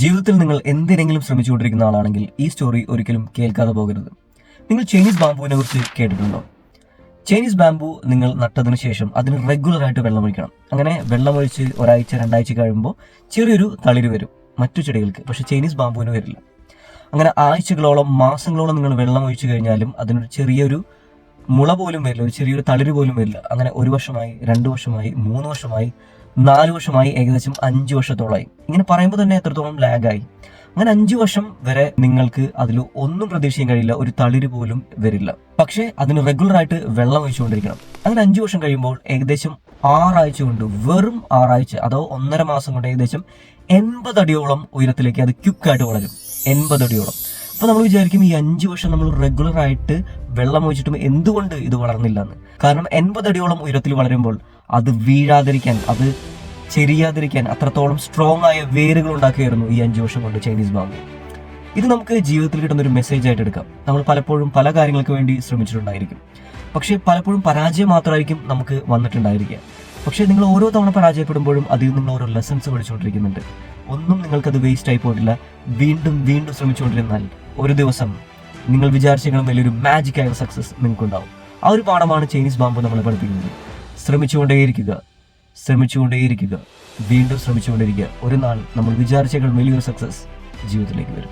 ജീവിതത്തിൽ നിങ്ങൾ എന്തിനെങ്കിലും ശ്രമിച്ചുകൊണ്ടിരിക്കുന്ന ആളാണെങ്കിൽ ഈ സ്റ്റോറി ഒരിക്കലും കേൾക്കാതെ പോകരുത്. നിങ്ങൾ ചൈനീസ് ബാംബുവിനെ കുറിച്ച് കേട്ടിട്ടുണ്ടോ? ചൈനീസ് ബാംബു നിങ്ങൾ നട്ടതിന് ശേഷം അതിന് റെഗുലറായിട്ട് വെള്ളമൊഴിക്കണം. അങ്ങനെ വെള്ളമൊഴിച്ച് ഒരാഴ്ച 2 ആഴ്ച കഴിയുമ്പോൾ ചെറിയൊരു തളിര് വരും മറ്റു ചെടികൾക്ക്, പക്ഷെ ചൈനീസ് ബാംബുവിന് വരില്ല. അങ്ങനെ ആഴ്ചകളോളം മാസങ്ങളോളം നിങ്ങൾ വെള്ളം ഒഴിച്ചു കഴിഞ്ഞാലും അതിനൊരു ചെറിയൊരു മുള പോലും വരില്ല, ഒരു ചെറിയൊരു തളിര് പോലും വരില്ല. അങ്ങനെ 1 വർഷമായി, 2 വർഷമായി, 3 വർഷമായി, 4 വർഷമായി, ഏകദേശം 5 വർഷത്തോളമായി. ഇങ്ങനെ പറയുമ്പോൾ തന്നെ എത്രത്തോളം ലാഗായി. അങ്ങനെ 5 വർഷം വരെ നിങ്ങൾക്ക് അതിൽ ഒന്നും പ്രതീക്ഷിക്കാൻ കഴിയില്ല, ഒരു തളിര് പോലും വരില്ല. പക്ഷേ അതിന് റെഗുലറായിട്ട് വെള്ളം ഒഴിച്ചുകൊണ്ടിരിക്കണം. അങ്ങനെ 5 വർഷം കഴിയുമ്പോൾ ഏകദേശം 6 ആഴ്ച കൊണ്ട്, വെറും 6 ആഴ്ച അതോ 1.5 മാസം കൊണ്ട് ഏകദേശം 80 അടിയോളം ഉയരത്തിലേക്ക് അത് ക്യുക്കായിട്ട് വളരും. 80 അടിയോളം. അപ്പോൾ നമ്മൾ വിചാരിക്കും ഈ 5 വർഷം നമ്മൾ റെഗുലറായിട്ട് വെള്ളം ഒഴിച്ചിട്ടും എന്തുകൊണ്ട് ഇത് വളർന്നില്ല എന്ന്. കാരണം 80 അടിയോളം ഉയരത്തിൽ വളരുമ്പോൾ അത് വീഴാതിരിക്കാൻ, അത് ചെരിയാതിരിക്കാൻ അത്രത്തോളം സ്ട്രോങ് ആയ വേരുകൾ ഉണ്ടാക്കുകയായിരുന്നു ഈ 5 വർഷം കൊണ്ട് ചൈനീസ് ബാംബു. ഇത് നമുക്ക് ജീവിതത്തിൽ കിട്ടുന്ന ഒരു മെസ്സേജ് ആയിട്ട് എടുക്കാം. നമ്മൾ പലപ്പോഴും പല കാര്യങ്ങൾക്ക് വേണ്ടി ശ്രമിച്ചിട്ടുണ്ടായിരിക്കും, പക്ഷേ പലപ്പോഴും പരാജയം മാത്രമായിരിക്കും നമുക്ക് വന്നിട്ടുണ്ടായിരിക്കുക. പക്ഷേ നിങ്ങൾ ഓരോ തവണ പരാജയപ്പെടുമ്പോഴും അതിൽ നിങ്ങൾ ഓരോ ലെസൺസ് പഠിച്ചുകൊണ്ടിരിക്കുന്നുണ്ട്. ഒന്നും നിങ്ങൾക്കത് വേസ്റ്റ് ആയി പോയിട്ടില്ല. വീണ്ടും വീണ്ടും ശ്രമിച്ചുകൊണ്ടിരുന്നാൽ ഒരു ദിവസം നിങ്ങൾ വിചാരിച്ചേക്കാളും വലിയൊരു മാജിക്കായ സക്സസ് നിങ്ങൾക്കുണ്ടാവും. ആ ഒരു പാഠമാണ് ചൈനീസ് ബാംബു നമ്മളെ പഠിപ്പിക്കുന്നത്. ശ്രമിച്ചുകൊണ്ടേയിരിക്കുക, വീണ്ടും ശ്രമിച്ചുകൊണ്ടേയിരിക്കുക. ഒരു നാൾ നമ്മൾ വിചാരിച്ചേക്കാൾ വലിയൊരു സക്സസ് ജീവിതത്തിലേക്ക് വരും.